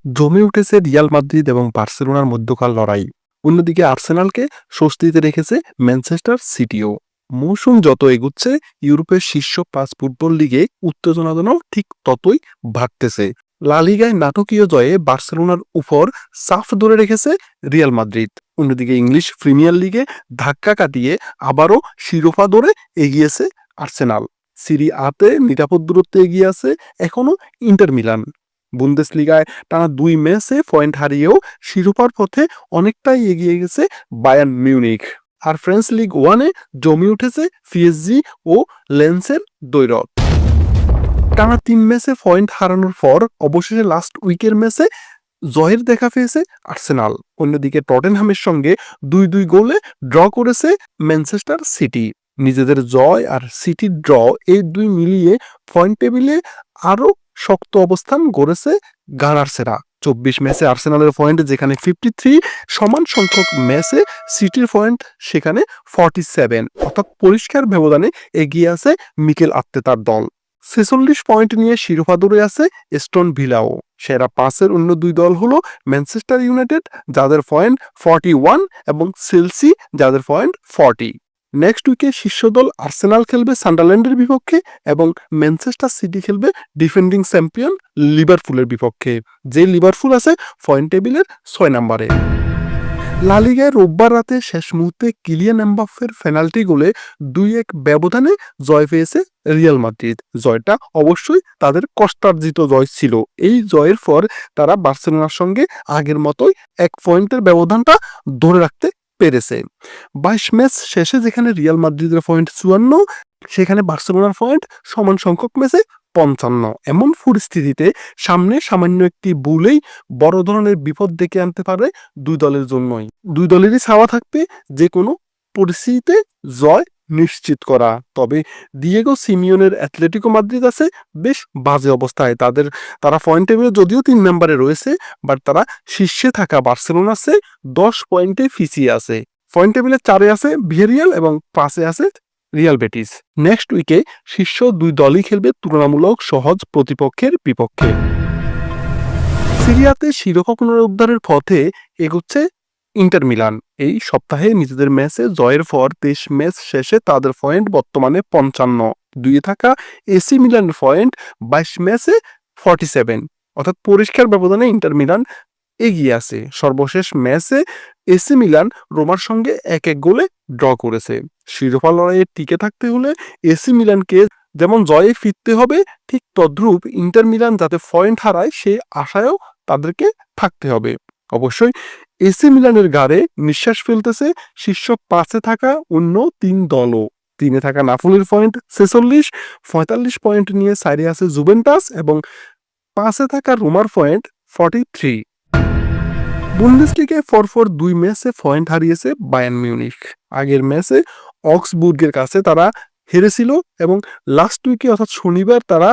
জমে উঠেছে Real Madrid এবং বার্সেলোনার মধ্যকার লড়াই। অন্যদিকে আর্সেনালকে স্বস্তিতে রেখেছে ম্যানচেস্টার সিটিও। মৌসুম যত এগুচ্ছে ইউরোপের শীর্ষ 5 ফুটবল লিগে উত্তেজনা যেন ঠিক ততই বাড়তেছে। লা লিগায় নাটকীয় জয়ে বার্সেলোনার উপর সাফ ধরে রেখেছে রিয়াল মাদ্রিদ। অন্যদিকে ইংলিশ প্রিমিয়ার লিগে ধাক্কা কাটিয়ে আবারও শিরোপা ধরে এগিয়েছে আর্সেনাল। সিরি আতে নিরাপদ দূরত্বে এগিয়ে আছে এখনো ইন্টার মিলান। বুন্দেসলিগায় টানা 2 ম্যাচে পয়েন্ট হারিয়েও শিরোপার পথে অনেকটাই এগিয়ে গেছে বায়ার্ন মিউনিখ। আর ফ্রেঞ্চ লিগ 1-এ জমে উঠেছে পিএসজি ও লেন্সের দ্বৈরথ। টানা 3 ম্যাচে পয়েন্ট হারানোর পর অবশেষে লাস্ট উইকের ম্যাচে জয়ের দেখা পেয়েছে আর্সেনাল। অন্যদিকে টটেনহামের সঙ্গে 2-2 গোলে ড্র করেছে ম্যানচেস্টার সিটি। নিজেদের জয় আর সিটির ড্র এই দুই মিলিয়ে পয়েন্ট টেবিলে আরো শক্ত অবস্থান গড়েছে গানার্সেরা। 24 ম্যাচে আর্সেনালের পয়েন্ট যেখানে 53, সমান সংখ্যক ম্যাচে সিটির পয়েন্ট সেখানে 47, অর্থাৎ পরিষ্কার ব্যবধানে এগিয়ে আছে মিকেল আর্তেতার দল। 46 পয়েন্ট নিয়ে শিরোপা দৌড়ে আছে এস্টন ভিলাও। সেরা 5-এর অন্য দুই দল হলো ম্যানচেস্টার ইউনাইটেড যাদের পয়েন্ট 41 এবং চেলসি যাদের পয়েন্ট 40। নেক্সট উইকে শীর্ষ দল আর্সেনাল খেলবে সান্ডারল্যান্ডের বিপক্ষে এবং ম্যানচেস্টার সিটি খেলবে ডিফেন্ডিং চ্যাম্পিয়ন লিভারপুলের বিপক্ষে, যে লিভারপুল আছে পয়েন্ট টেবিলের 6 নম্বরে। লা লিগায় রোববার রাতে শেষ মুহূর্তে কিলিয়ান এমবাপ্পের পেনাল্টি গোলে 2-1 ব্যবধানে জয় পেয়েছে রিয়াল মাদ্রিদ। জয়টা অবশ্যই তাদের কষ্টার্জিত জয় ছিল। এই জয়ের পর তারা বার্সেলোনার সঙ্গে আগের মতোই 1 পয়েন্টের ব্যবধানটা ধরে রাখতে পেরেছে। 22 ম্যাচ শেষে যেখানে রিয়াল মাদ্রিদের পয়েন্ট 54, সেখানে বার্সেলোনার পয়েন্ট সমান সংখ্যক ম্যাচে 55। এমন পরিস্থিতিতে সামনে সামান্য একটি ভুলেই বড় ধরনের বিপদ ডেকে আনতে পারে দুই দলের জন্যই। দুই দলেরই চাওয়া থাকবে যে কোনো পরিস্থিতিতে জয় নিশ্চিত করা। তবে দিয়েগো সিমিওনের অ্যাথলেটিকো মাদ্রিদ আছে বেশ বাজে অবস্থায়। তারা পয়েন্ট টেবিলে যদিও 3 নম্বরে রয়েছে, বাট তারা শীর্ষে থাকা বার্সেলোনা আছে 10 পয়েন্টে পিছিয়ে আছে। পয়েন্ট টেবিলে 4-এ আছে ভিয়ারিয়াল এবং 5-এ আছে রিয়াল বেটিস। নেক্সট উইকে শীর্ষ দুই দলই খেলবে তুলনামূলক সহজ প্রতিপক্ষের বিপক্ষে। সিরিয়াতে শিরোপা পুনরুদ্ধারের পথে এগোচ্ছে ইন্টার মিলান। এই সপ্তাহে নিজেদের ম্যাচে জয়ের পর 23 ম্যাচ শেষে তাদের পয়েন্ট বর্তমানে 55। 2-এ থাকা এসি মিলানের পয়েন্ট 22 ম্যাচে 47, অর্থাৎ পরিষ্কার ব্যবধানে ইন্টার মিলান এগিয়ে আছে। সর্বশেষ ম্যাচে এসি মিলান রোমার সঙ্গে 1-1 গোলে ড্র করেছে। শিরোপা লড়াইয়ে টিকে থাকতে হলে এসি মিলানকে যেমন জয়ে ফিরতে হবে, ঠিক তদ্রূপ ইন্টার মিলান যাতে পয়েন্ট হারায় সেই আশায়ও তাদেরকে থাকতে হবে। অবশ্যই এসি মিলানের গাড়ে নিঃশ্বাস ফেলতেছে শীর্ষ 5-এ থাকা অন্য 3 দলও। 3-এ থাকা নাপোলির পয়েন্ট 46, 45 পয়েন্ট নিয়ে সাইডে আছে জুভেন্টাস এবং 5-এ থাকা রোমার পয়েন্ট 43। বুন্দেসলিগায় পরপর 2 ম্যাচে পয়েন্ট হারিয়েছে বায়ার্ন মিউনিখ। আগের ম্যাচে অক্সবুর্গের কাছে তারা হেরেছিল এবং লাস্ট উইকে অর্থাৎ শনিবার তারা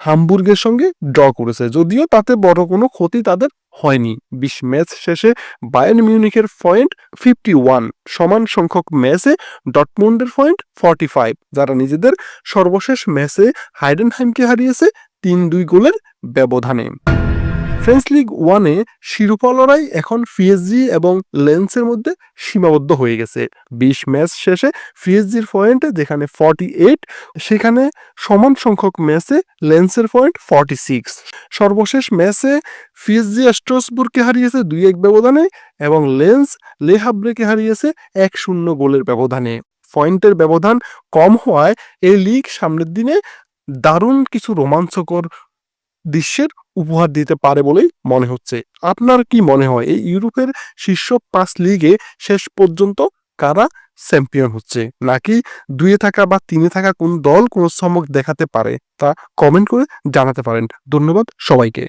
হামবুর্গের সঙ্গে ড্র করেছে, যদিও তাতে বড় কোনো ক্ষতি তাদের হয়নি। 20 ম্যাচ শেষে বায়ার্ন মিউনিখের পয়েন্ট 51, সমান সংখ্যক ম্যাচে ডটমুন্ডের পয়েন্ট 45, যারা নিজেদের সর্বশেষ ম্যাচে হাইডেনহাইমকে হারিয়েছে 3-2 গোলের ব্যবধানে। ফ্রেঞ্চ লিগ 1-এ শিরোপা লড়াই এখন পিএসজি এবং লেন্সের মধ্যে সীমাবদ্ধ হয়ে গেছে। 20 ম্যাচ শেষে পিএসজির পয়েন্ট যেখানে 48, সেখানে সমান সংখ্যক ম্যাচে লেন্সের পয়েন্ট 46। সর্বশেষ ম্যাচে পিএসজি স্ট্রাসবুর্গকে হারিয়েছে 2-1 ব্যবধানে এবং লেন্স লে হাভ্রেকে হারিয়েছে 1-0 গোলের ব্যবধানে। পয়েন্টের ব্যবধান কম হওয়ায় এই লিগ সামনের দিনে দারুণ কিছু রোমাঞ্চকর দৃশ্যের উপহার দিতে পারে বলেই মনে হচ্ছে। আপনার কি মনে হয় এই ইউরোপের শীর্ষ 5 লিগে শেষ পর্যন্ত কারা চ্যাম্পিয়ন হচ্ছে, নাকি 2-এ থাকা বা 3-এ থাকা কোন দল কোন চমক দেখাতে পারে? তা কমেন্ট করে জানাতে পারেন। ধন্যবাদ সবাইকে।